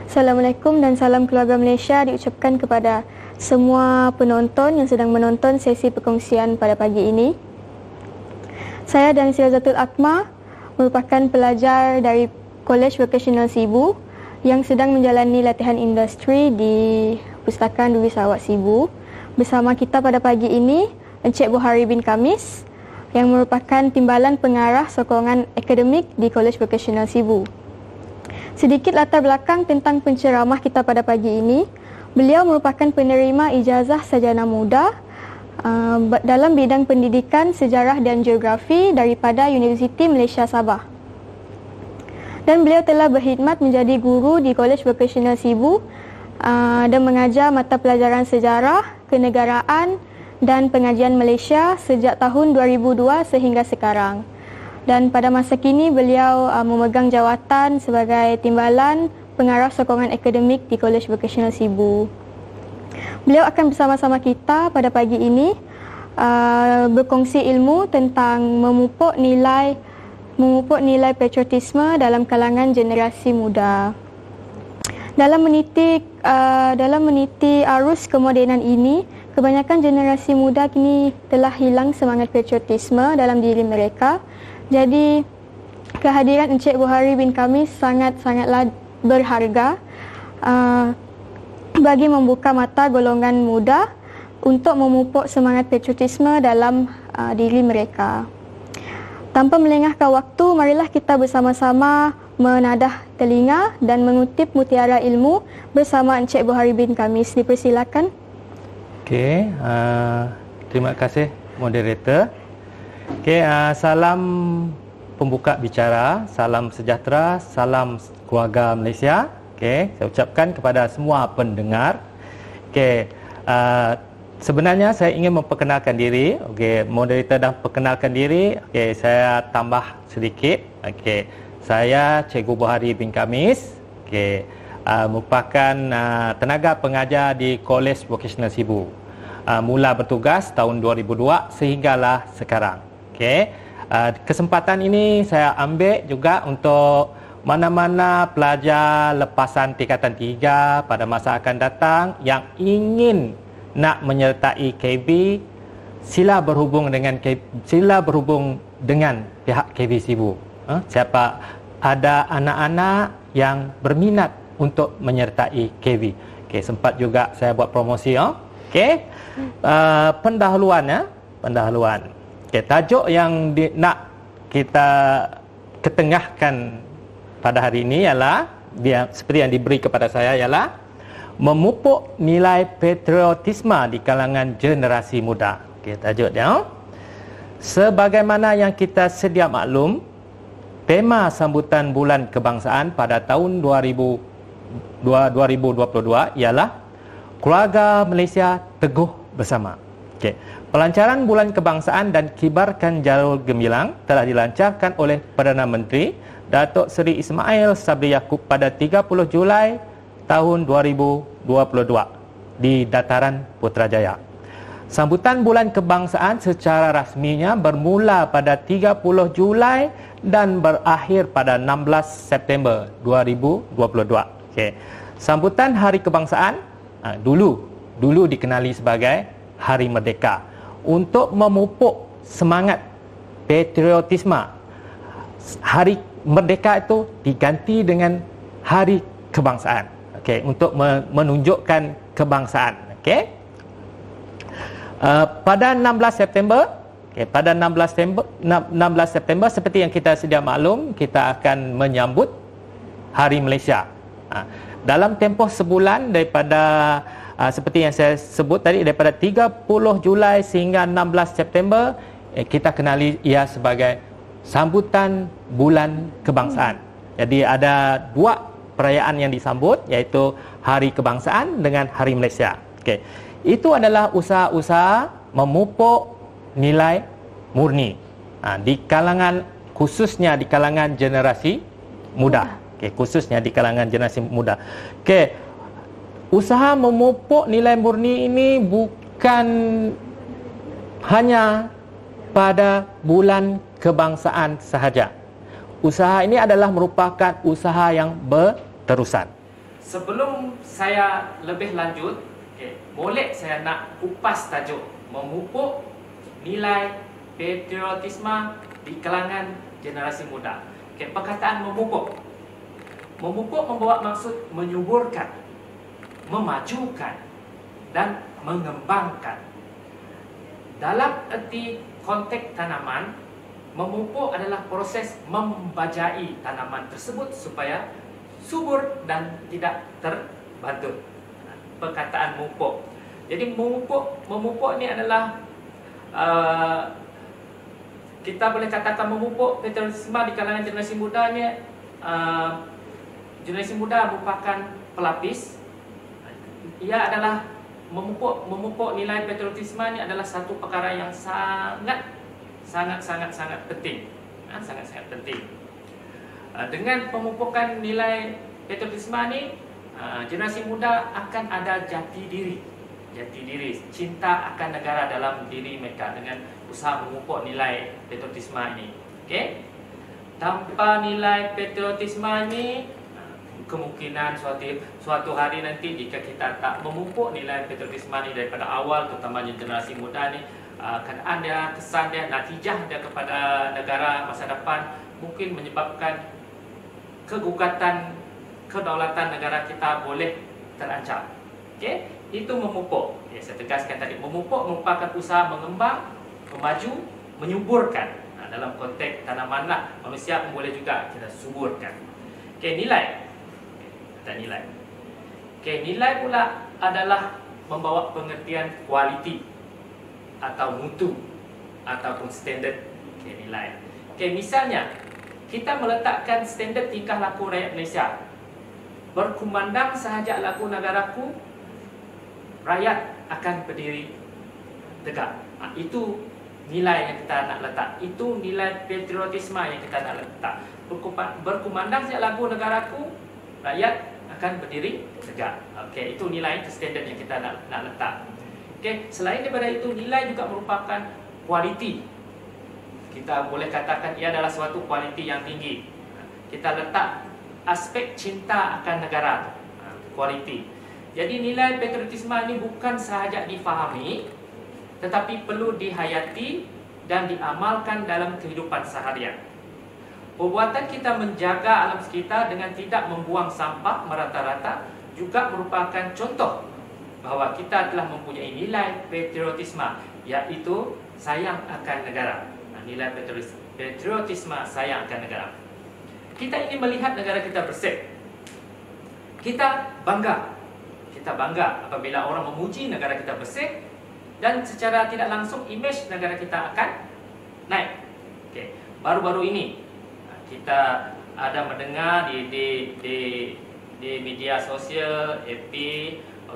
Assalamualaikum dan salam keluarga Malaysia diucapkan kepada semua penonton yang sedang menonton sesi perkongsian pada pagi ini. Saya dan Sirazatul Akmal merupakan pelajar dari Kolej Vocational Sibu yang sedang menjalani latihan industri di Pustakaan Duri Sarawak Sibu. Bersama kita pada pagi ini Encik Buhari bin Kamis yang merupakan Timbalan Pengarah Sokongan Akademik di Kolej Vocational Sibu. Sedikit latar belakang tentang penceramah kita pada pagi ini. Beliau merupakan penerima ijazah sarjana muda dalam bidang pendidikan, sejarah dan geografi daripada Universiti Malaysia Sabah. Dan beliau telah berkhidmat menjadi guru di Kolej Vocational Sibu dan mengajar mata pelajaran sejarah, kenegaraan dan pengajian Malaysia sejak tahun 2002 sehingga sekarang. Dan pada masa kini beliau memegang jawatan sebagai Timbalan Pengarah Sokongan Akademik di Kolej Vocational Sibu. Beliau akan bersama-sama kita pada pagi ini berkongsi ilmu tentang memupuk nilai patriotisme dalam kalangan generasi muda. Dalam meniti arus kemodenan ini, kebanyakan generasi muda kini telah hilang semangat patriotisme dalam diri mereka. Jadi, kehadiran Encik Buhari bin Kamis sangat-sangatlah berharga bagi membuka mata golongan muda untuk memupuk semangat patriotisme dalam diri mereka. Tanpa melengahkan waktu, marilah kita bersama-sama menadah telinga dan mengutip mutiara ilmu bersama Encik Buhari bin Kamis. Dipersilakan. Okey, terima kasih moderator. Okey, salam pembuka bicara, salam sejahtera, salam keluarga Malaysia. Okey, saya ucapkan kepada semua pendengar. Okey, sebenarnya saya ingin memperkenalkan diri. Okey, moderator dah perkenalkan diri. Okey, saya tambah sedikit. Okey, saya Cikgu Buhari bin Kamis. Okey, merupakan tenaga pengajar di Kolej Vocational Sibu. Mula bertugas tahun 2002 sehinggalah sekarang. Okey, kesempatan ini saya ambil juga untuk mana-mana pelajar lepasan tingkatan 3 pada masa akan datang yang ingin nak menyertai KB, sila berhubung dengan pihak KB Sibu. Siapa ada anak-anak yang berminat untuk menyertai KB. Okey, sempat juga saya buat promosi. Okey, pendahuluan. Okay, tajuk yang nak kita ketengahkan pada hari ini ialah seperti yang diberi kepada saya ialah memupuk nilai patriotisme di kalangan generasi muda. Okey, tajuk dia. Sebagaimana yang kita sedia maklum, tema sambutan Bulan Kebangsaan pada tahun 2022 ialah Keluarga Malaysia Teguh Bersama. Okey. Pelancaran Bulan Kebangsaan dan Kibarkan Jalur Gemilang telah dilancarkan oleh Perdana Menteri Datuk Seri Ismail Sabri Yaakob pada 30 Julai tahun 2022 di Dataran Putrajaya. Sambutan Bulan Kebangsaan secara rasminya bermula pada 30 Julai dan berakhir pada 16 September 2022. Okey. Sambutan Hari Kebangsaan dulu dikenali sebagai Hari Merdeka. Untuk memupuk semangat patriotisme, Hari Merdeka itu diganti dengan Hari Kebangsaan. Okey, untuk menunjukkan kebangsaan. Okey. Pada 16 September, pada 16 September seperti yang kita sedia maklum, kita akan menyambut Hari Malaysia. Dalam tempoh sebulan daripada seperti yang saya sebut tadi, daripada 30 Julai sehingga 16 September, kita kenali ia sebagai sambutan Bulan Kebangsaan. Jadi ada dua perayaan yang disambut, iaitu Hari Kebangsaan dengan Hari Malaysia. Okey. Itu adalah usaha-usaha memupuk nilai murni khususnya di kalangan generasi muda. Okey, khususnya di kalangan generasi muda. Okey. Usaha memupuk nilai murni ini bukan hanya pada Bulan Kebangsaan sahaja. Usaha ini adalah merupakan usaha yang berterusan. sebelum saya lebih lanjut, boleh saya nak kupas tajuk memupuk nilai patriotisme di kalangan generasi muda. Perkataan memupuk. Memupuk membawa maksud menyuburkan, memajukan dan mengembangkan. Dalam erti konteks tanaman, memupuk adalah proses membajai tanaman tersebut supaya subur dan tidak terbantut. Perkataan memupuk. Jadi memupuk ni adalah kita boleh katakan memupuk patriotisme di kalangan generasi muda ni. Generasi muda merupakan pelapis. Ia adalah memupuk nilai patriotisme ni adalah satu perkara yang sangat penting. Sangat penting. Dengan pemupukan nilai patriotisme ni, generasi muda akan ada jati diri, cinta akan negara dalam diri mereka dengan usaha memupuk nilai patriotisme ini. Okey. Tanpa nilai patriotisme ini, kemungkinan suatu hari nanti jika kita tak memupuk nilai patriotisme ini daripada awal, terutamanya generasi muda ni, keadaan dia, kesan dia, natijah dia kepada negara masa depan mungkin menyebabkan kegugatan kedaulatan negara kita boleh terancam. Okey, itu memupuk. Saya tegaskan tadi, memupuk merupakan usaha mengembang, memaju, menyuburkan. Dalam konteks tanaman lah, manusia pun boleh juga kita suburkan. Okey, nilai. Nilai. Okey, nilai pula adalah membawa pengertian kualiti atau mutu ataupun standard. Okey, nilai. Okey, misalnya kita meletakkan standard tingkah laku rakyat Malaysia. Berkumandang sahaja laku negaraku, rakyat akan berdiri tegak. Itu nilai yang kita nak letak. Itu nilai patriotisme yang kita nak letak. Berkumandang sahaja laku negaraku, rakyat akan berdiri tegak. Okey, itu nilai, itu standard yang kita nak letak. Okey, selain daripada itu, nilai juga merupakan kualiti. Kita boleh katakan ia adalah suatu kualiti yang tinggi. Kita letak aspek cinta akan negara, kualiti. Jadi nilai patriotisme ini bukan sahaja difahami, tetapi perlu dihayati dan diamalkan dalam kehidupan seharian. Perbuatan kita menjaga alam sekitar dengan tidak membuang sampah merata-rata juga merupakan contoh bahawa kita telah mempunyai nilai patriotisme, iaitu sayang akan negara. Nilai patriotisme, sayang akan negara. Kita ingin melihat negara kita bersih. Kita bangga apabila orang memuji negara kita bersih, dan secara tidak langsung imej negara kita akan naik. Okey, baru-baru ini kita ada mendengar di media sosial, FB,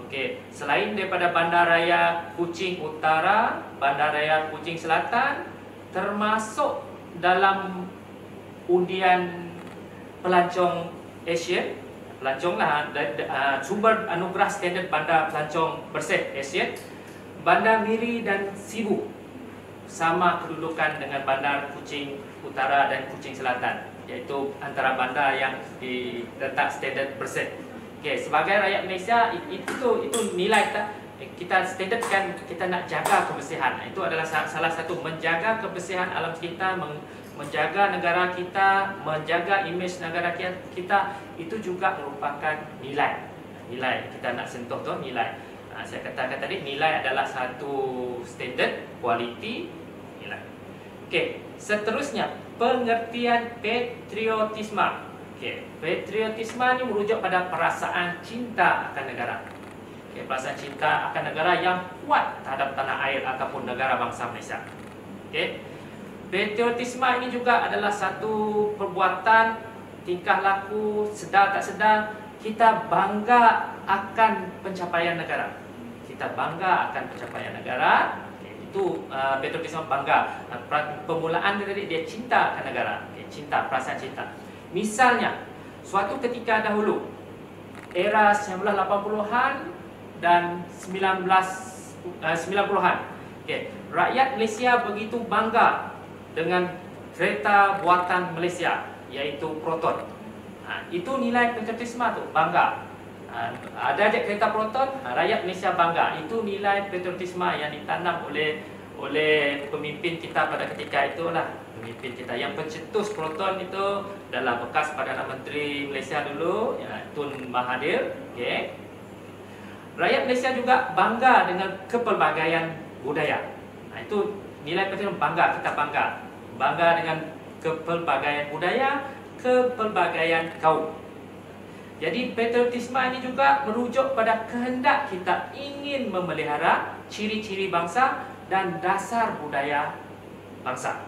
okey, selain daripada Bandaraya Kuching Utara, Bandaraya Kuching Selatan termasuk dalam undian pelancong Asia, pelanconglah sumber anugerah standard bandar pelancong bersih Asia. Bandar Miri dan Sibu sama kedudukan dengan Bandar Kuching Utara dan Kuching Selatan, iaitu antara bandar yang diletak standard bersih. Okey, sebagai rakyat Malaysia, itu nilai kita standardkan, kita nak jaga kebersihan. Itu adalah salah satu, menjaga kebersihan alam sekitar, menjaga negara kita, menjaga imej negara kita, itu juga merupakan nilai. Nilai kita nak sentuh tu nilai. Saya katakan tadi, nilai adalah satu standard, kualiti, nilai. Okey, seterusnya pengertian patriotisme. Okey, patriotisme ni merujuk pada perasaan cinta akan negara. Okey, perasaan cinta akan negara yang kuat terhadap tanah air ataupun negara bangsa Malaysia. Okey, patriotisme ini juga adalah satu perbuatan, tingkah laku, sedar tak sedar kita bangga akan pencapaian negara. Kita bangga akan pencapaian negara. Itu patriotisme, bangga. Permulaan dia cinta akan negara. Cinta, perasaan cinta. Misalnya, suatu ketika dahulu, era 1980-an dan 90-an, rakyat Malaysia begitu bangga dengan kereta buatan Malaysia, iaitu Proton. Itu nilai patriotisme tu, bangga. Ada je kereta proton, rakyat Malaysia bangga. Itu nilai patriotisme yang ditanam oleh pemimpin kita pada ketika itulah. Pemimpin kita yang pencetus proton itu adalah bekas Perdana Menteri Malaysia dulu, Tun Mahathir. Okey. Rakyat Malaysia juga bangga dengan kepelbagaian budaya. Itu nilai patriotisme, bangga, kita bangga. Bangga dengan kepelbagaian budaya, kepelbagaian kaum. Jadi patriotisme ini juga merujuk pada kehendak kita ingin memelihara ciri-ciri bangsa dan dasar budaya bangsa.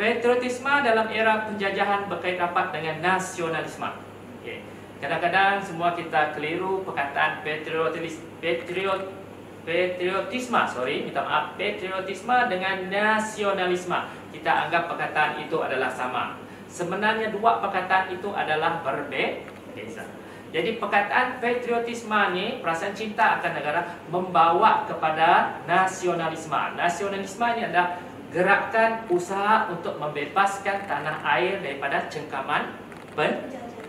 Patriotisme dalam era penjajahan berkait rapat dengan nasionalisme. Okay. Kadang-kadang semua kita keliru perkataan patriotisme dengan nasionalisme. Kita anggap perkataan itu adalah sama. Sebenarnya dua perkataan itu adalah berbeza. Jadi perkataan patriotisme ni, perasaan cinta akan negara, membawa kepada nasionalisme. Nasionalisme ini adalah gerakan usaha untuk membebaskan tanah air daripada cengkaman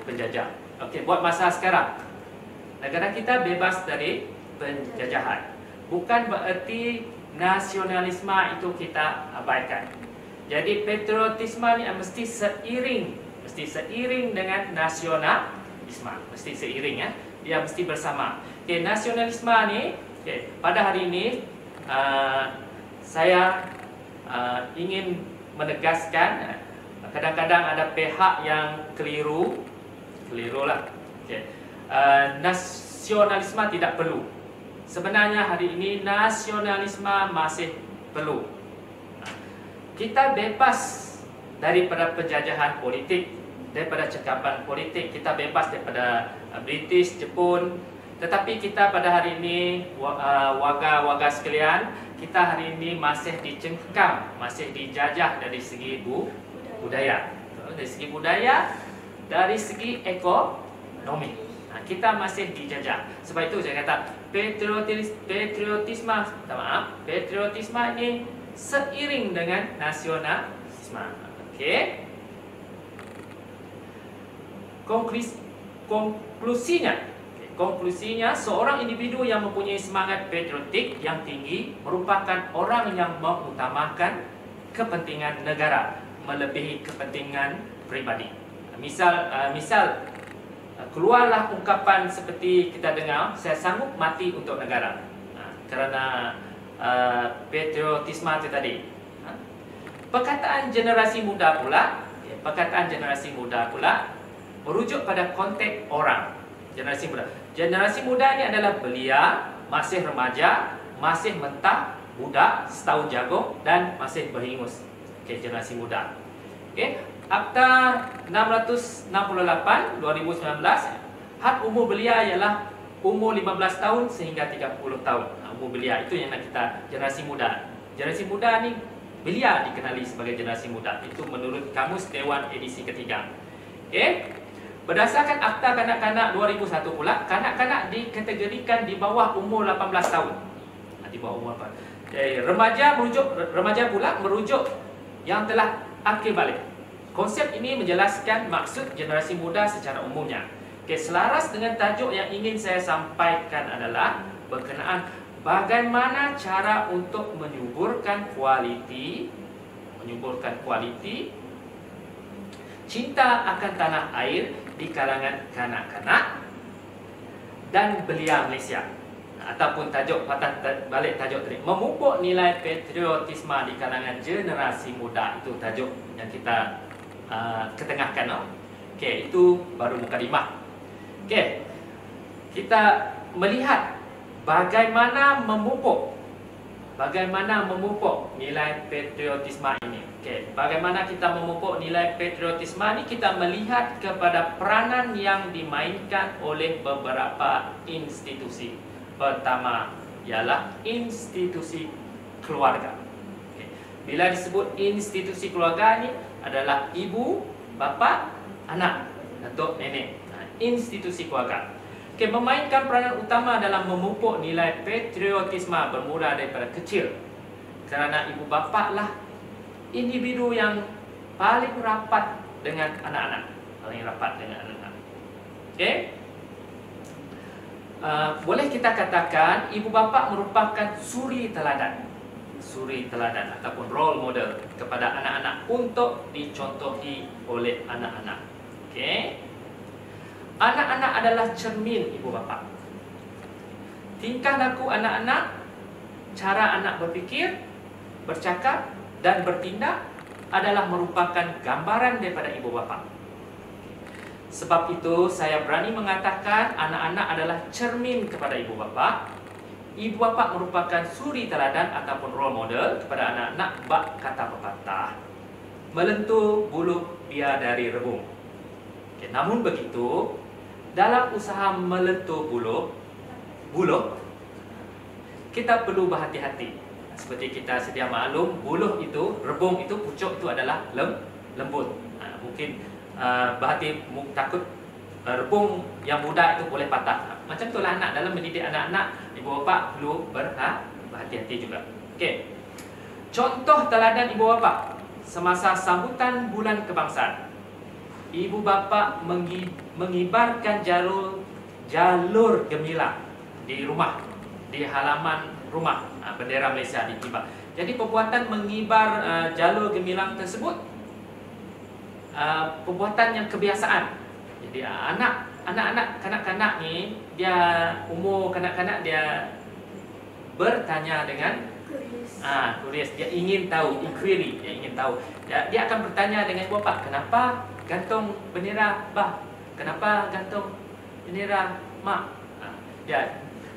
penjajah. Okey, buat masa sekarang negara kita bebas dari penjajahan. Bukan bererti nasionalisme itu kita abaikan. Jadi patriotisme ni mesti seiring dengan nasionalisme, mesti seiring ya. Dia mesti bersama. Okey, nasionalisme ni, pada hari ini saya ingin menegaskan, kadang-kadang ada pihak yang kelirulah. Nasionalisme tidak perlu. Sebenarnya hari ini nasionalisme masih perlu. Kita bebas daripada penjajahan politik, daripada cekapan politik, kita bebas daripada British, Jepun. Tetapi kita pada hari ini, warga-warga sekalian, kita hari ini masih dicengkam, masih dijajah dari segi budaya. Dari segi budaya, dari segi ekonomi. Kita masih dijajah. Sebab itu saya kata patriotisme ini seiring dengan nasionalisme. Okey. Konklusinya, seorang individu yang mempunyai semangat patriotik yang tinggi merupakan orang yang mengutamakan kepentingan negara melebihi kepentingan pribadi. Misal keluarlah ungkapan seperti kita dengar, saya sanggup mati untuk negara. Kerana patriotisme itu tadi. Perkataan generasi muda pula merujuk pada konteks orang. Generasi muda ini adalah belia, masih remaja, masih mentah, budak, setahun jagung dan masih berhingus. Okey, generasi muda. Okey, Akta 668 2019, had umur belia ialah umur 15 tahun sehingga 30 tahun. Umur belia itu yang nak kita generasi muda. Generasi muda ni belia dikenali sebagai generasi muda. Itu menurut Kamus Dewan edisi ketiga. Okey. Berdasarkan Akta Kanak-kanak 2001 pula, kanak-kanak dikategorikan di bawah umur 18 tahun. Di bawah umur 18. Remaja pula merujuk yang telah akil balik. Konsep ini menjelaskan maksud generasi muda secara umumnya. Okey, selaras dengan tajuk yang ingin saya sampaikan adalah berkenaan bagaimana cara untuk menyuburkan kualiti cinta akan tanah air di kalangan kanak-kanak dan belia Malaysia. Ataupun tajuk patah balik tajuk tadi, memupuk nilai patriotisme di kalangan generasi muda. Itu tajuk yang kita ketengahkan. Okey, itu baru mukadimah. Okey, kita melihat bagaimana memupuk nilai patriotisme ini. Okey, bagaimana kita memupuk nilai patriotisme ini? Kita melihat kepada peranan yang dimainkan oleh beberapa institusi. Pertama ialah institusi keluarga. Okey, bila disebut institusi keluarga ini adalah ibu, bapa, anak, datuk, nenek. Institusi keluarga. Okey, memainkan peranan utama dalam memupuk nilai patriotisme bermula daripada kecil. Kerana ibu bapa lah individu yang paling rapat dengan anak-anak. Okey. boleh kita katakan ibu bapa merupakan suri teladan ataupun role model kepada anak-anak untuk dicontohi oleh anak-anak. Okey. Anak-anak adalah cermin ibu bapa. Tingkah laku anak-anak, cara anak berfikir, bercakap dan bertindak adalah merupakan gambaran daripada ibu bapa. Sebab itu saya berani mengatakan anak-anak adalah cermin kepada ibu bapa. Ibu bapa merupakan suri teladan ataupun role model kepada anak-anak. Bak kata pepatah, melentur buluh biar dari rebung. Okay, namun begitu, dalam usaha melentur buluh, kita perlu berhati-hati. Seperti kita sedia maklum, buluh itu, rebung itu, pucuk itu adalah lembut. Mungkin berhati takut rebung yang muda itu boleh patah. Macam itulah anak dalam mendidik anak-anak, ibu bapa perlu berhati-hati juga. Okey. Contoh teladan ibu bapa semasa sambutan bulan kebangsaan. Ibu bapa mengibarkan jalur gemilang di rumah, di halaman rumah, bendera Malaysia dikibar. Jadi perbuatan mengibar jalur gemilang tersebut perbuatan yang kebiasaan. Jadi anak-anak kanak-kanak ni, dia umur kanak-kanak dia bertanya dengan curious, dia ingin tahu, inquiry, dia ingin tahu. Dia akan bertanya dengan bapa, kenapa gantung bendera bah? Kenapa gantung bendera mak?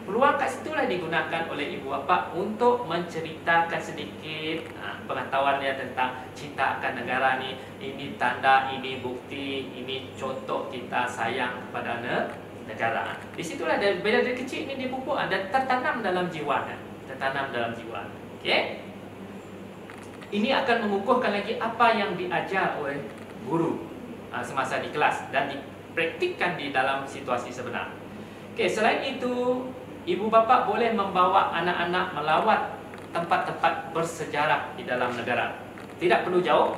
Peluang kat situlah digunakan oleh ibu bapa untuk menceritakan sedikit pengetahuannya tentang cinta akan negara ni. Ini tanda, ini bukti, ini contoh kita sayang kepada negara. Di situlah bila dari kecil ini dipupuk dan tertanam dalam jiwa. Okey. Ini akan mengukuhkan lagi apa yang diajar oleh guru semasa di kelas dan dipraktikkan di dalam situasi sebenar. Okey, selain itu, ibu bapa boleh membawa anak-anak melawat tempat-tempat bersejarah di dalam negara. Tidak perlu jauh.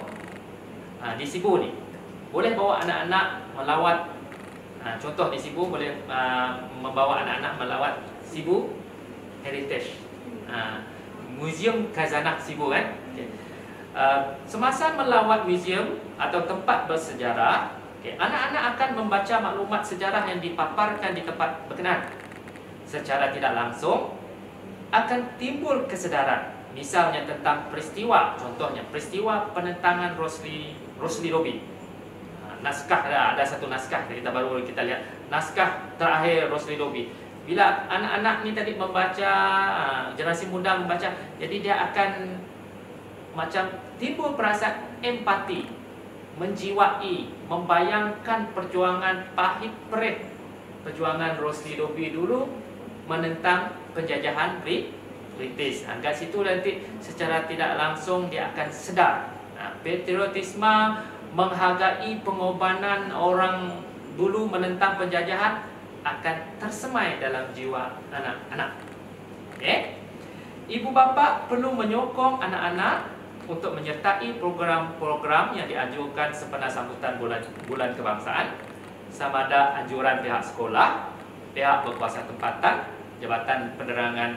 Di Sibu ni boleh bawa anak-anak melawat. Contoh di Sibu boleh membawa anak-anak melawat Sibu Heritage, Museum Khazanah Sibu kan. Okay. Semasa melawat museum atau tempat bersejarah, anak-anak akan membaca maklumat sejarah yang dipaparkan di tempat berkenaan. Secara tidak langsung akan timbul kesedaran, misalnya tentang peristiwa, contohnya peristiwa penentangan Rosli Robi. Naskah, ada satu naskah kita baru kita lihat, naskah terakhir Rosli Robi. Bila anak-anak ni tadi membaca, generasi muda membaca, jadi dia akan macam timbul perasaan empati, menjiwai, membayangkan perjuangan pahit perih, perjuangan Rosli Robi dulu menentang penjajahan British. Kat situ nanti secara tidak langsung dia akan sedar. Patriotisme menghargai pengorbanan orang dulu menentang penjajahan akan tersemai dalam jiwa anak-anak. Okay? Ibu bapa perlu menyokong anak-anak untuk menyertai program-program yang dianjurkan sempena sambutan bulan kebangsaan, sama ada anjuran pihak sekolah, pihak berkuasa tempatan, Jabatan Penerangan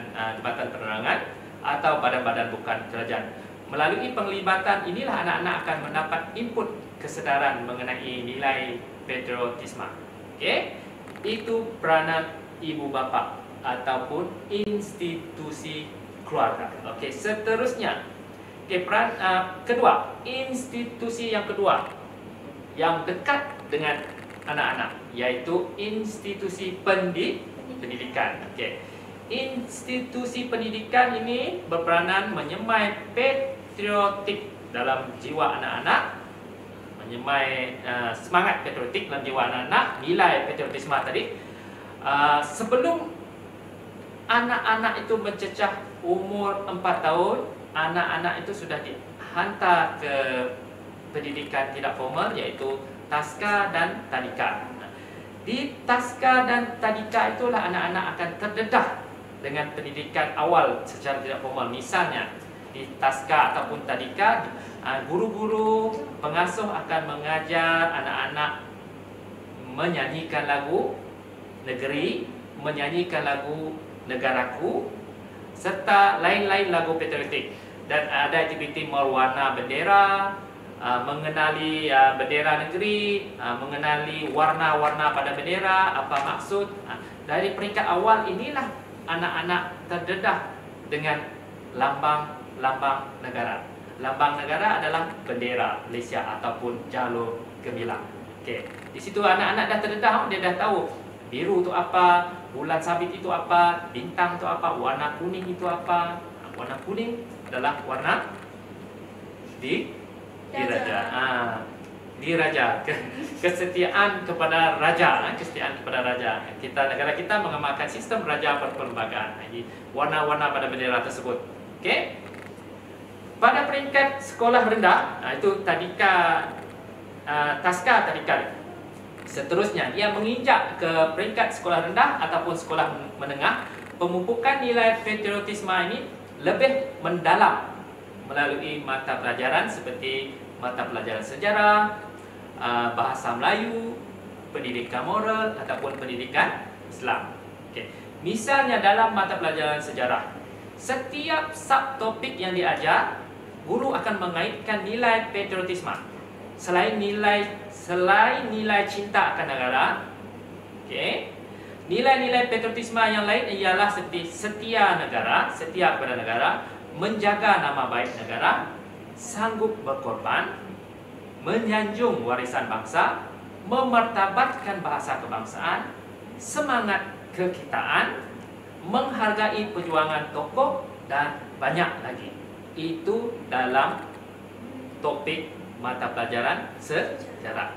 atau badan-badan bukan kerajaan. Melalui penglibatan inilah anak-anak akan mendapat input kesedaran mengenai nilai patriotisme. Okey, itu peranan ibu bapa ataupun institusi keluarga. Okey, seterusnya, peran kedua, institusi yang kedua yang dekat dengan anak-anak, iaitu institusi pendidikan. Okey. Institusi pendidikan ini berperanan menyemai patriotik dalam jiwa anak-anak, menyemai semangat patriotik dalam jiwa anak-anak, nilai patriotisme tadi. Sebelum anak-anak itu mencecah umur 4 tahun, anak-anak itu sudah dihantar ke pendidikan tidak formal, iaitu Taska dan Tadika. Di Taska dan Tadika itulah anak-anak akan terdedah dengan pendidikan awal secara tidak formal. Misalnya di Taska ataupun Tadika, guru-guru pengasuh akan mengajar anak-anak menyanyikan lagu negeri menyanyikan lagu Negaraku serta lain-lain lagu patriotik, dan ada aktiviti mewarna bendera, mengenali bendera negeri, mengenali warna-warna pada bendera, apa maksud. Dari peringkat awal inilah anak-anak terdedah dengan lambang negara. Lambang negara adalah bendera Malaysia ataupun jalur gemilang. Okey, di situ anak-anak dah terdedah, dia dah tahu biru itu apa, bulan sabit itu apa, bintang itu apa, warna kuning itu apa. Warna kuning adalah warna diraja. Diraja, kesetiaan kepada raja, kesetiaan kepada raja. Negara kita mengamalkan sistem raja berperlembagaan. Jadi warna-warna pada bendera tersebut. Okey. Pada peringkat sekolah rendah, itu tadika, taska tadika. Seterusnya, ia menginjak ke peringkat sekolah rendah ataupun sekolah menengah. Pemupukan nilai patriotisme ini lebih mendalam melalui mata pelajaran seperti mata pelajaran sejarah, bahasa Melayu, pendidikan moral ataupun pendidikan Islam. Okay. Misalnya dalam mata pelajaran sejarah, setiap subtopik yang diajar, guru akan mengaitkan nilai patriotisme. Selain nilai cinta akan negara, okay, nilai-nilai patriotisme yang lain ialah seperti setia kepada negara, menjaga nama baik negara, sanggup berkorban, menyanjung warisan bangsa, memartabatkan bahasa kebangsaan, semangat kekitaan, menghargai perjuangan tokoh, dan banyak lagi. Itu dalam topik mata pelajaran sejarah.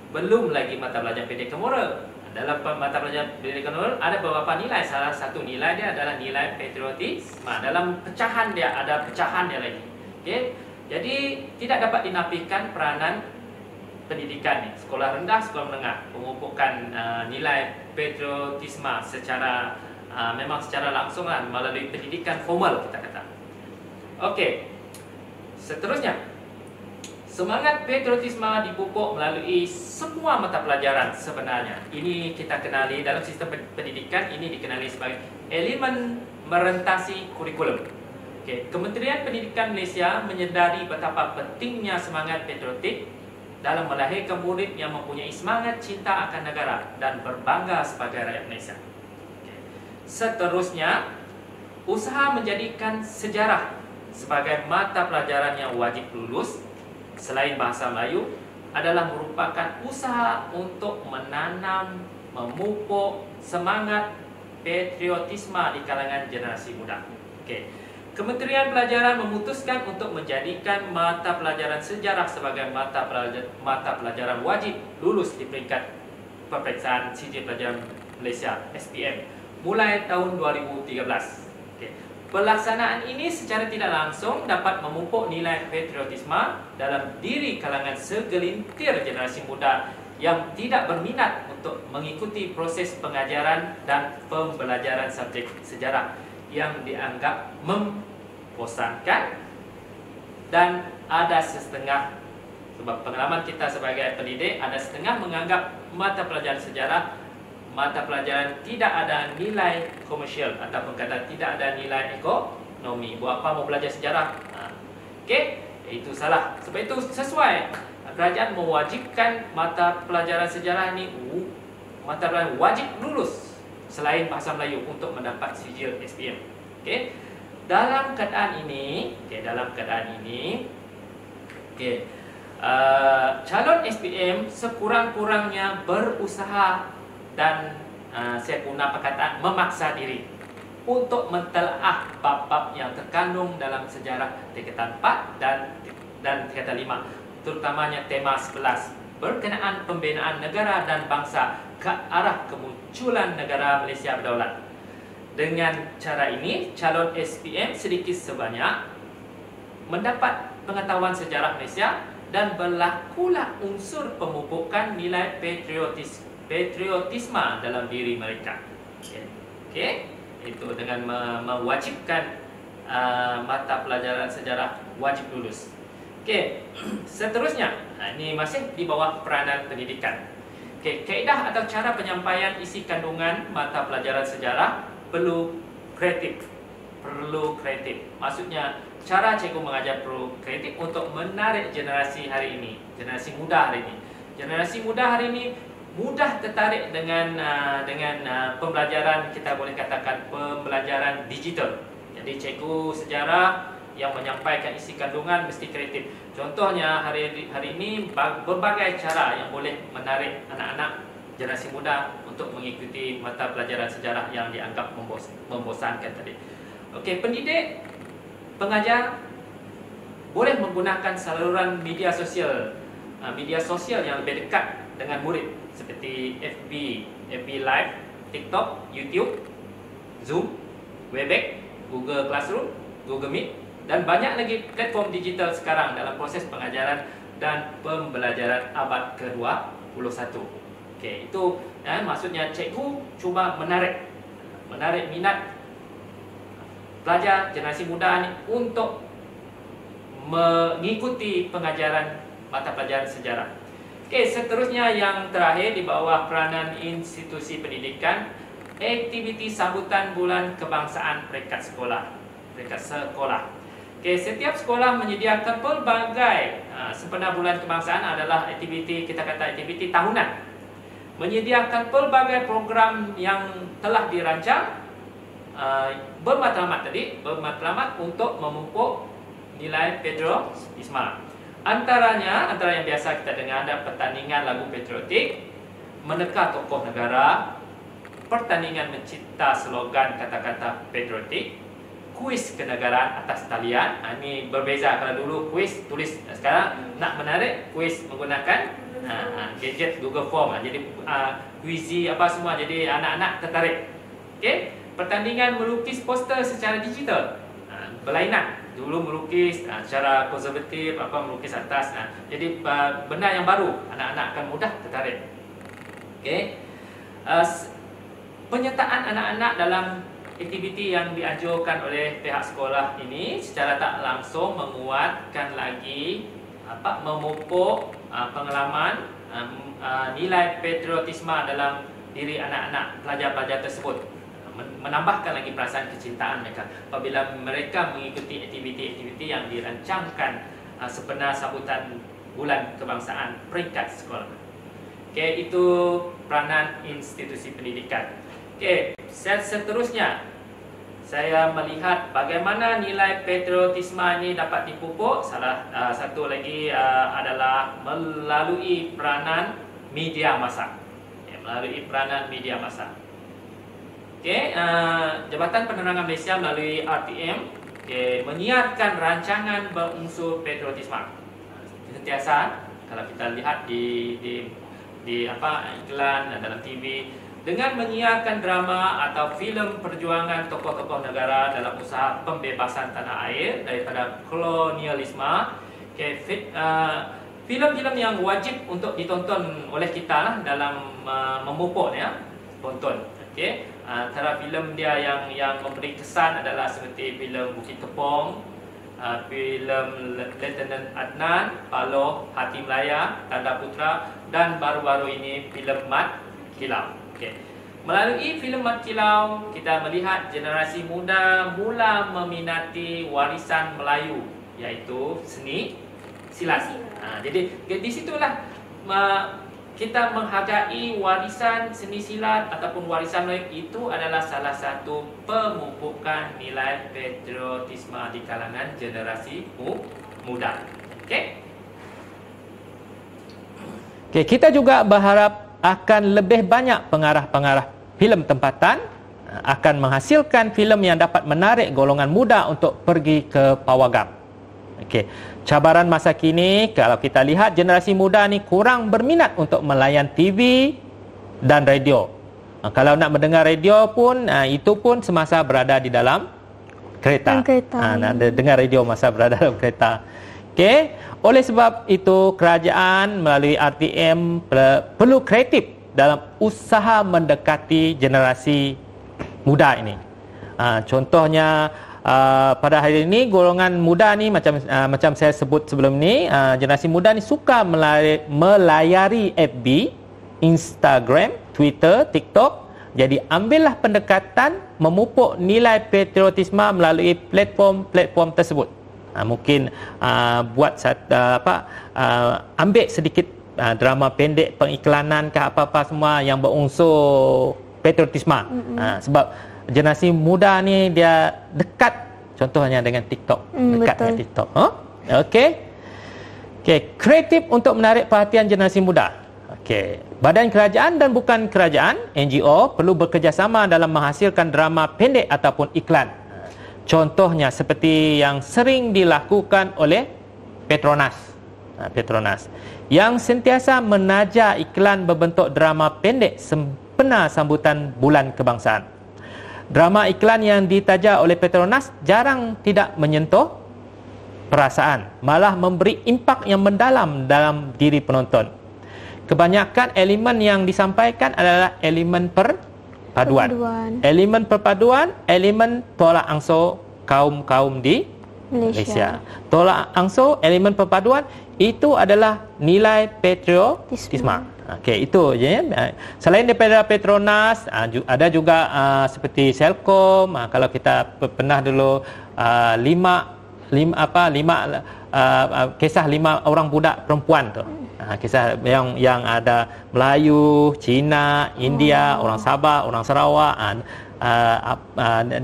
Belum lagi mata pelajaran pendidikan moral. Dalam mata pelajaran pendidikan moral ada beberapa nilai. Salah satu nilai dia adalah nilai patriotisme. Dalam pecahan dia ada pecahan dia lagi. Okey. Jadi tidak dapat dinafikan peranan pendidikan ni, sekolah rendah, sekolah menengah, pemupukan nilai patriotisme secara memang secara langsung melalui pendidikan formal kita kata. Okey. Seterusnya, semangat patriotisme dipupuk melalui semua mata pelajaran sebenarnya. Ini kita kenali dalam sistem pendidikan, ini dikenali sebagai elemen merentasi kurikulum. Okay. Kementerian Pendidikan Malaysia menyedari betapa pentingnya semangat patriotik dalam melahirkan murid yang mempunyai semangat cinta akan negara dan berbangga sebagai rakyat Malaysia. Okay. Seterusnya, usaha menjadikan sejarah sebagai mata pelajaran yang wajib lulus selain bahasa Melayu adalah merupakan usaha untuk menanam, memupuk semangat patriotisme di kalangan generasi muda. Okay. Kementerian Pelajaran memutuskan untuk menjadikan mata pelajaran sejarah sebagai mata pelajaran wajib lulus di peringkat Peperiksaan Sijil Pelajaran Malaysia (SPM) mulai tahun 2013. Okay. Pelaksanaan ini secara tidak langsung dapat memupuk nilai patriotisme dalam diri kalangan segelintir generasi muda yang tidak berminat untuk mengikuti proses pengajaran dan pembelajaran subjek sejarah yang dianggap membosankan, dan ada setengah, sebab pengalaman kita sebagai pendidik, ada setengah menganggap mata pelajaran sejarah mata pelajaran tidak ada nilai komersial ataupun kata tidak ada nilai ekonomi. Buat apa mau belajar sejarah? Okey, itu salah. Sebab itu sesuai, kerajaan mewajibkan mata pelajaran sejarah ni mata pelajaran wajib lulus selain bahasa Melayu untuk mendapat sijil SPM. Okey. Dalam keadaan ini, calon SPM sekurang-kurangnya berusaha dan saya guna perkataan memaksa diri untuk mentelaah bab-bab yang terkandung dalam sejarah tingkatan 4 dan tingkatan 5, terutamanya tema 11 berkenaan pembinaan negara dan bangsa ke arah kemunculan negara Malaysia berdaulat. Dengan cara ini, calon SPM sedikit sebanyak mendapat pengetahuan sejarah Malaysia dan berlakulah unsur pemupukan nilai patriotisme dalam diri mereka. Okey, itu dengan mewajibkan mata pelajaran sejarah wajib lulus. Okey, seterusnya, ini masih di bawah peranan pendidikan. Okey, kaedah atau cara penyampaian isi kandungan mata pelajaran sejarah perlu kreatif. Maksudnya cara cikgu mengajar perlu kreatif untuk menarik generasi hari ini, generasi muda hari ini. Generasi muda hari ini mudah tertarik dengan pembelajaran, kita boleh katakan pembelajaran digital. Jadi cikgu sejarah yang menyampaikan isi kandungan mesti kreatif. Contohnya hari ini berbagai cara yang boleh menarik anak-anak generasi muda untuk mengikuti mata pelajaran sejarah yang dianggap membosankan tadi. Okey, pendidik, pengajar boleh menggunakan saluran media sosial yang lebih dekat dengan murid seperti FB Live, TikTok, YouTube, Zoom, Webex, Google Classroom, Google Meet dan banyak lagi platform digital sekarang dalam proses pengajaran dan pembelajaran abad ke-21. Okey, itu maksudnya cikgu cuba menarik minat pelajar generasi muda ni untuk mengikuti pengajaran mata pelajaran sejarah. Okey, seterusnya yang terakhir di bawah peranan institusi pendidikan, aktiviti sambutan bulan kebangsaan peringkat sekolah. Okey, setiap sekolah menyediakan pelbagai sempena bulan kebangsaan adalah aktiviti, kita kata aktiviti tahunan. Menyediakan pelbagai program yang telah dirancang bermatlamat untuk memupuk nilai patriotisme. Antara yang biasa kita dengar ada pertandingan lagu patriotik, meneka tokoh negara, pertandingan mencipta slogan kata-kata patriotik, kuis kenegaraan atas talian. Ini berbeza, kalau dulu kuis tulis, sekarang nak menarik kuis menggunakan gadget Google Form. Jadi kuisi apa semua, jadi anak-anak tertarik. Okey, pertandingan melukis poster secara digital, berlainan. Dulu melukis secara konservatif, melukis atas. Jadi benda yang baru, anak-anak akan mudah tertarik. Okey, penyertaan anak-anak dalam aktiviti yang dianjurkan oleh pihak sekolah ini secara tak langsung menguatkan lagi memupuk pengalaman nilai patriotisme dalam diri anak-anak pelajar-pelajar tersebut, menambahkan lagi perasaan kecintaan mereka apabila mereka mengikuti aktiviti-aktiviti yang dirancangkan sempena sambutan bulan kebangsaan peringkat sekolah. Okey, itu peranan institusi pendidikan. Okey, seterusnya saya melihat bagaimana nilai patriotisme ini dapat dipupuk. Salah satu lagi adalah melalui peranan media massa. Okey, Jabatan Penerangan Malaysia melalui RTM menyiarkan rancangan berunsur patriotisme. Sentiasa kalau kita lihat di iklan dalam TV, dengan menyiarkan drama atau filem perjuangan tokoh-tokoh negara dalam usaha pembebasan tanah air daripada kolonialisme. Okay, filem-filem yang wajib untuk ditonton oleh kita lah dalam memupuk tonton. Okay, antara filem dia yang memberi kesan adalah seperti filem Bukit Tepong, filem Lieutenant Adnan, Paloh, Hati Melaya, Tanda Putra, dan baru-baru ini filem Mat Kilau. Okay. Melalui filem Mat Kilau, kita melihat generasi muda mula meminati warisan Melayu, iaitu seni silat. Jadi di situlah kita menghargai warisan seni silat ataupun warisan Melayu. Itu adalah salah satu pemupukan nilai patriotisme di kalangan generasi muda. Okey. Okey, kita juga berharap akan lebih banyak pengarah-pengarah filem tempatan akan menghasilkan filem yang dapat menarik golongan muda untuk pergi ke pawagam. Okey, cabaran masa kini kalau kita lihat generasi muda ni kurang berminat untuk melayan TV dan radio. Kalau nak mendengar radio pun itu pun semasa berada di dalam kereta. Nak dengar radio masa berada dalam kereta. Okey, oleh sebab itu kerajaan melalui RTM perlu kreatif dalam usaha mendekati generasi muda ini. Contohnya pada hari ini golongan muda ni macam saya sebut sebelum ni, generasi muda ni suka melayari FB Instagram, Twitter, TikTok. Jadi ambillah pendekatan memupuk nilai patriotisme melalui platform-platform tersebut. Mungkin buat ambil sedikit drama pendek pengiklanan ke apa-apa semua yang berunsur patriotisme. Sebab generasi muda ni dia dekat contohnya dengan TikTok, dekat dengan TikTok. Okey. Kreatif untuk menarik perhatian generasi muda. Badan kerajaan dan bukan kerajaan, NGO, perlu bekerjasama dalam menghasilkan drama pendek ataupun iklan. Contohnya seperti yang sering dilakukan oleh Petronas. Yang sentiasa menaja iklan berbentuk drama pendek sempena sambutan Bulan Kebangsaan. Drama iklan yang ditaja oleh Petronas jarang tidak menyentuh perasaan, malah memberi impak yang mendalam dalam diri penonton. Kebanyakan elemen yang disampaikan adalah elemen perpaduan. Elemen perpaduan, elemen tolak ansur kaum-kaum di Malaysia. Tolak ansur, elemen perpaduan itu adalah nilai patriotisme. Itu je. Selain daripada Petronas, ada juga seperti Selcom. Kalau kita pernah dulu kisah 5 orang budak perempuan tu. Kisah yang ada Melayu, Cina, India, orang Sabah, orang Sarawak.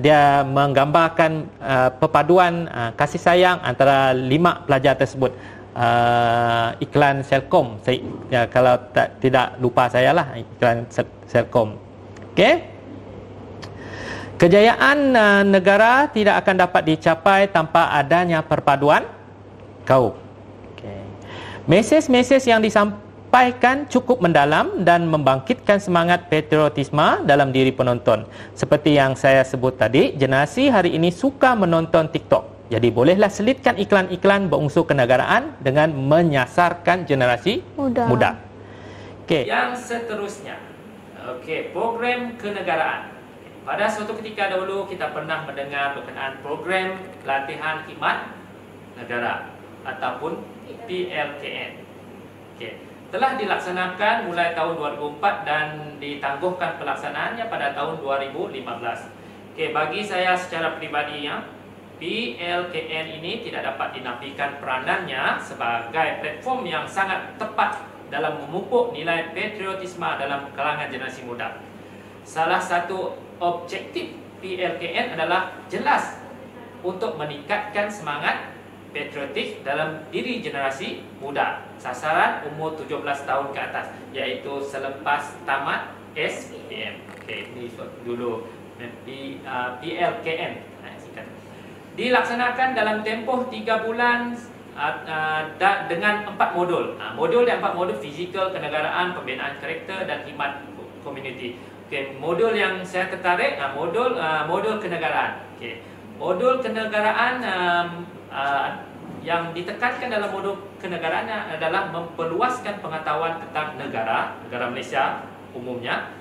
Dia menggambarkan perpaduan kasih sayang antara 5 pelajar tersebut. Iklan Selcom, kalau tidak lupa saya lah, iklan Selcom. Kejayaan negara tidak akan dapat dicapai tanpa adanya perpaduan kaum. Mesej-mesej yang disampaikan cukup mendalam dan membangkitkan semangat patriotisme dalam diri penonton. Seperti yang saya sebut tadi, generasi hari ini suka menonton TikTok. Jadi bolehlah selitkan iklan-iklan berunsur kenegaraan dengan menyasarkan generasi muda. Yang seterusnya, program kenegaraan. Pada suatu ketika dahulu kita pernah mendengar berkenaan program pelatihan khidmat negara ataupun PLKN. Telah dilaksanakan mulai tahun 2004 dan ditangguhkan pelaksanaannya pada tahun 2015. Bagi saya secara pribadi, PLKN ini tidak dapat dinafikan peranannya sebagai platform yang sangat tepat dalam memupuk nilai patriotisme dalam kalangan generasi muda. Salah satu objektif PLKN adalah jelas untuk meningkatkan semangat patriotik dalam diri generasi muda. Sasaran umur 17 tahun ke atas, iaitu selepas tamat SPM. Ini dulu PLKN. Dilaksanakan dalam tempoh 3 bulan dengan 4 modul. Modul yang 4 modul: fizikal, kenegaraan, pembinaan karakter dan khidmat komuniti. Modul yang saya tertarik, modul kenegaraan. Modul kenegaraan yang ditekankan dalam modul kenegaraan adalah memperluaskan pengetahuan tentang negara Malaysia umumnya,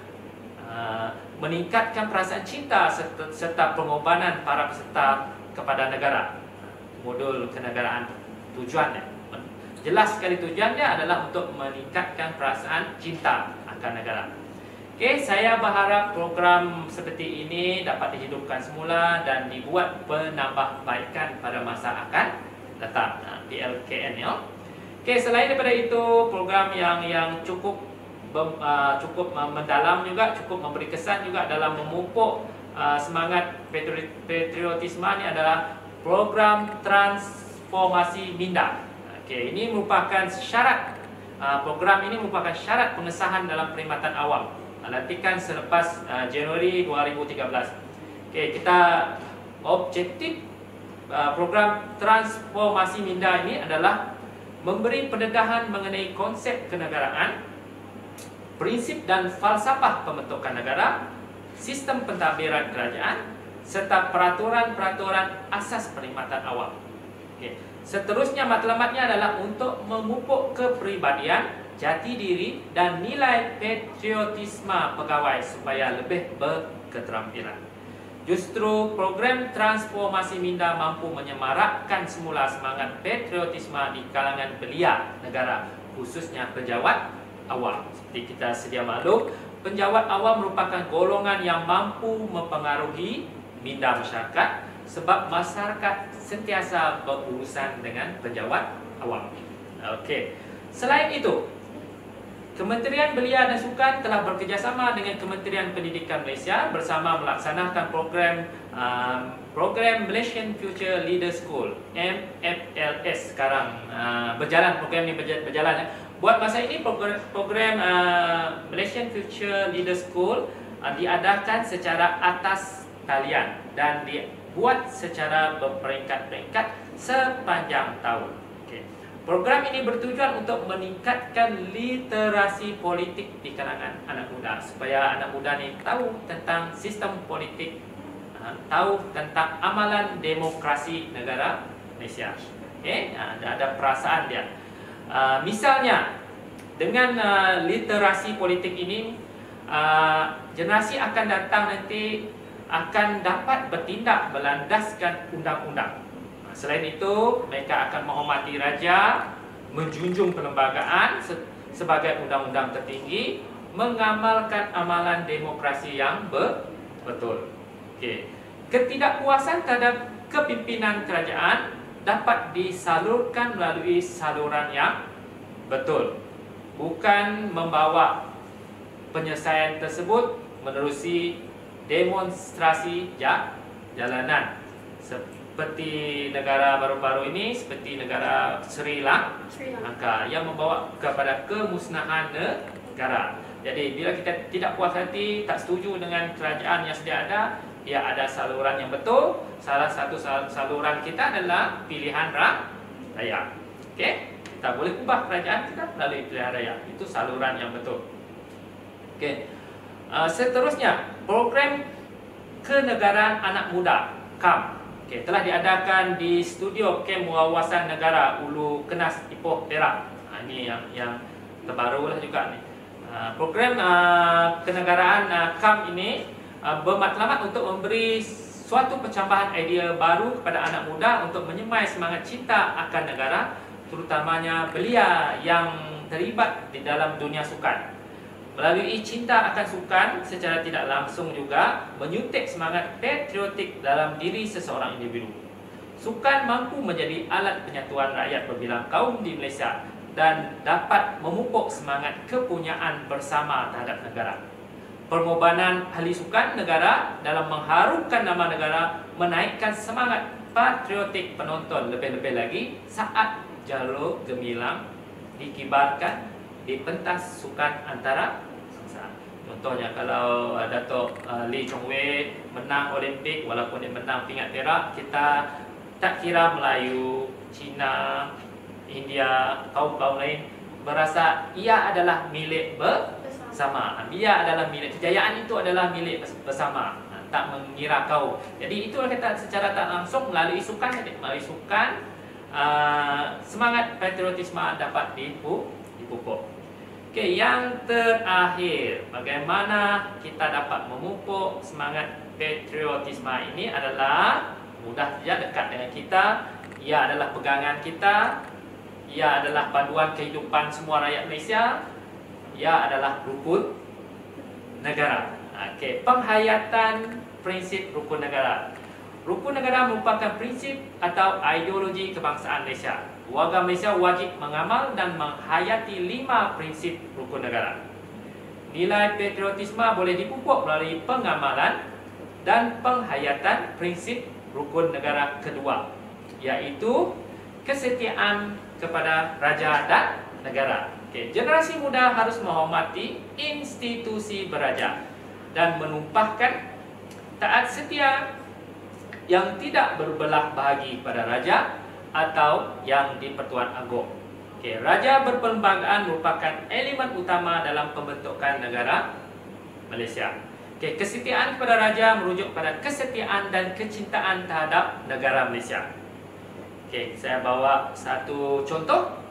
meningkatkan perasaan cinta serta pengorbanan para peserta kepada negara. Modul kenegaraan tujuannya, jelas sekali tujuannya adalah untuk meningkatkan perasaan cinta akan negara. Saya berharap program seperti ini dapat dihidupkan semula dan dibuat penambahbaikan pada masa akan datang. PLKN ya. Selain daripada itu, program yang cukup mendalam juga, cukup memberi kesan juga dalam memupuk semangat patriotisme ini adalah program transformasi minda. Ini merupakan syarat, program ini merupakan syarat pengesahan dalam perkhidmatan awam, lantikan selepas Januari 2013. Kita objektif program transformasi minda ini adalah memberi pendedahan mengenai konsep kenegaraan, prinsip dan falsafah pembentukan negara, sistem pentadbiran kerajaan serta peraturan-peraturan asas perkhidmatan awam. Seterusnya matlamatnya adalah untuk memupuk kepribadian, jati diri dan nilai patriotisme pegawai supaya lebih berketerampilan. Justru program transformasi minda mampu menyemarakkan semula semangat patriotisme di kalangan belia negara, khususnya pejabat awam. Seperti kita sedia maklum, penjawat awam merupakan golongan yang mampu mempengaruhi minda masyarakat sebab masyarakat sentiasa berurusan dengan penjawat awam. Okey. Selain itu, Kementerian Belia dan Sukan telah bekerjasama dengan Kementerian Pendidikan Malaysia bersama melaksanakan program Malaysian Future Leader School MFLS sekarang berjalan, program ini berjalan. Buat masa ini program Malaysian Future Leader School diadakan secara atas talian dan dibuat secara berperingkat-peringkat sepanjang tahun. Program ini bertujuan untuk meningkatkan literasi politik di kalangan anak muda supaya anak muda ni tahu tentang sistem politik, tahu tentang amalan demokrasi negara Malaysia. Okey, ada perasaan dia. Misalnya dengan literasi politik ini, generasi akan datang nanti akan dapat bertindak berlandaskan undang-undang. Selain itu, mereka akan menghormati raja, menjunjung perlembagaan sebagai undang-undang tertinggi, mengamalkan amalan demokrasi yang betul. Okey. Ketidakpuasan terhadap kepimpinan kerajaan dapat disalurkan melalui saluran yang betul, bukan membawa penyelesaian tersebut menerusi demonstrasi jalanan. Seperti negara baru-baru ini, seperti negara Sri Lanka yang membawa kepada kemusnahan negara. Jadi bila kita tidak puas hati, tak setuju dengan kerajaan yang sedia ada, dia ada saluran yang betul. Salah satu saluran kita adalah pilihan raya. Okey, kita boleh ubah kerajaan kita melalui pilihan raya. Itu saluran yang betul. Okey. Seterusnya, program kenegaraan anak muda KAM. Okay, telah diadakan di studio Kem Wawasan Negara Ulu Kenas Ipoh Perak. Ini yang terbaru lah juga ni. Program kenegaraan KAM ini bermatlamat untuk memberi suatu pencambahan idea baru kepada anak muda untuk menyemai semangat cinta akan negara, terutamanya belia yang terlibat di dalam dunia sukan. Melalui cinta akan sukan secara tidak langsung juga menyuntik semangat patriotik dalam diri seseorang individu. Sukan mampu menjadi alat penyatuan rakyat berbilang kaum di Malaysia dan dapat memupuk semangat kepunyaan bersama terhadap negara. Pengorbanan ahli sukan negara dalam mengharumkan nama negara menaikkan semangat patriotik penonton, lebih-lebih lagi saat jalur gemilang dikibarkan di pentas sukan antara bangsa. Contohnya kalau Datuk Lee Chong Wei menang Olimpik, walaupun dia menang pingat perak, kita tak kira Melayu, Cina, India, kaum-kaum lain berasa ia adalah milik bersama. Dia adalah milik, kejayaan itu adalah milik bersama, tak mengira kaum. Jadi itulah kita secara tak langsung melalui sukan, semangat patriotisme dapat dipupuk. Okey, yang terakhir, bagaimana kita dapat memupuk semangat patriotisme ini adalah mudah saja, dekat dengan kita. Ia adalah pegangan kita. Ia adalah panduan kehidupan semua rakyat Malaysia. Ia adalah rukun negara. Okey, penghayatan prinsip rukun negara. Rukun negara merupakan prinsip atau ideologi kebangsaan Malaysia. Warga Malaysia wajib mengamal dan menghayati 5 prinsip rukun negara. Nilai patriotisme boleh dipupuk melalui pengamalan dan penghayatan prinsip rukun negara kedua, iaitu kesetiaan kepada raja dan negara. Okay. Generasi muda harus menghormati institusi beraja dan menumpahkan taat setia yang tidak berbelah bahagi pada raja atau yang di-Pertuan Agong. Okay. Raja berperlembagaan merupakan elemen utama dalam pembentukan negara Malaysia. Okay. Kesetiaan kepada raja merujuk pada kesetiaan dan kecintaan terhadap negara Malaysia. Okay. Saya bawa satu contoh.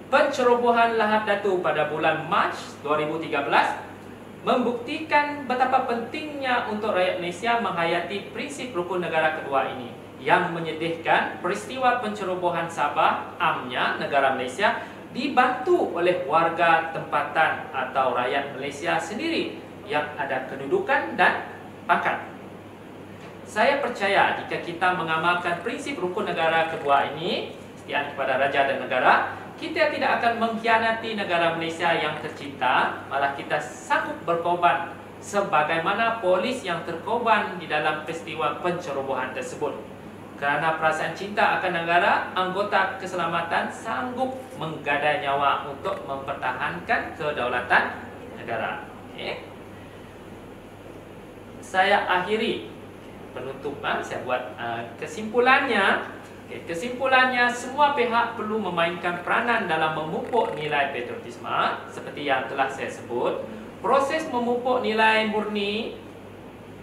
Pencerobohan Lahad Datu pada bulan Mac 2013 membuktikan betapa pentingnya untuk rakyat Malaysia menghayati prinsip rukun negara kedua ini, yang menyedihkan peristiwa pencerobohan Sabah, amnya negara Malaysia, dibantu oleh warga tempatan atau rakyat Malaysia sendiri yang ada kedudukan dan pangkat. Saya percaya jika kita mengamalkan prinsip rukun negara kedua ini, kesetiaan kepada raja dan negara, kita tidak akan mengkhianati negara Malaysia yang tercinta, malah kita sanggup berkorban sebagaimana polis yang terkorban di dalam peristiwa pencerobohan tersebut. Kerana perasaan cinta akan negara, anggota keselamatan sanggup menggadai nyawa untuk mempertahankan kedaulatan negara. Okay. Saya akhiri penutupan, saya buat kesimpulannya. Kesimpulannya, semua pihak perlu memainkan peranan dalam memupuk nilai patriotisme seperti yang telah saya sebut. Proses memupuk nilai murni,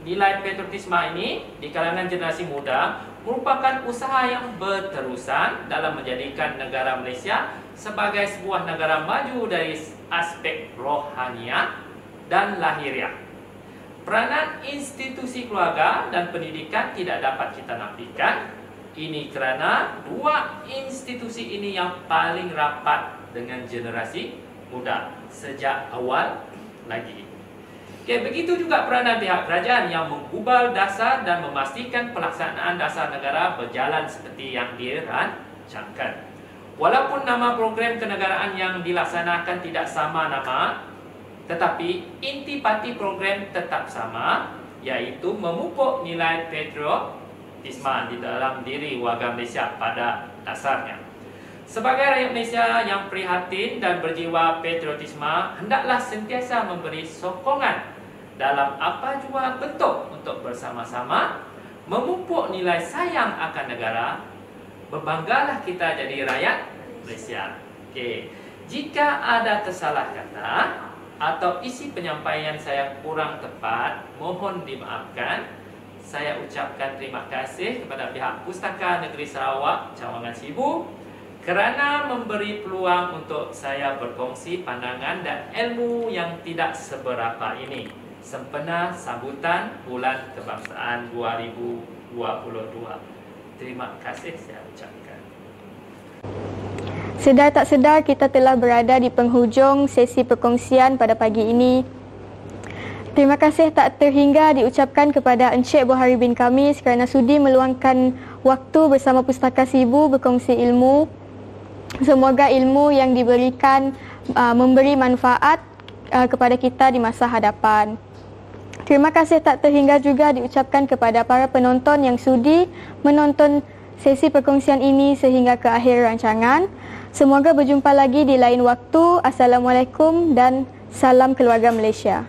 nilai patriotisme ini di kalangan generasi muda merupakan usaha yang berterusan dalam menjadikan negara Malaysia sebagai sebuah negara maju dari aspek rohaniah dan lahiriah. Peranan institusi keluarga dan pendidikan tidak dapat kita nafikan. Ini kerana dua institusi ini yang paling rapat dengan generasi muda sejak awal lagi. Okay, begitu juga peranan pihak kerajaan yang menggubal dasar dan memastikan pelaksanaan dasar negara berjalan seperti yang dirancangkan. Walaupun nama program kenegaraan yang dilaksanakan tidak sama nama, tetapi intipati program tetap sama, iaitu memupuk nilai patriotisme di dalam diri warga Malaysia pada dasarnya. Sebagai rakyat Malaysia yang prihatin dan berjiwa patriotisme, hendaklah sentiasa memberi sokongan dalam apa jua bentuk untuk bersama-sama memupuk nilai sayang akan negara. Berbanggalah kita jadi rakyat Malaysia. Okay. Jika ada tersalah kata atau isi penyampaian saya kurang tepat, mohon dimaafkan. Saya ucapkan terima kasih kepada pihak Pustaka Negeri Sarawak Cawangan Sibu kerana memberi peluang untuk saya berkongsi pandangan dan ilmu yang tidak seberapa ini sempena sambutan Bulan Kebangsaan 2022. Terima kasih saya ucapkan. Sedar tak sedar kita telah berada di penghujung sesi perkongsian pada pagi ini. Terima kasih tak terhingga diucapkan kepada Encik Buhari bin Khamis kerana sudi meluangkan waktu bersama Pustaka Sibu berkongsi ilmu. Semoga ilmu yang diberikan memberi manfaat kepada kita di masa hadapan. Terima kasih tak terhingga juga diucapkan kepada para penonton yang sudi menonton sesi perkongsian ini sehingga ke akhir rancangan. Semoga berjumpa lagi di lain waktu. Assalamualaikum dan salam keluarga Malaysia.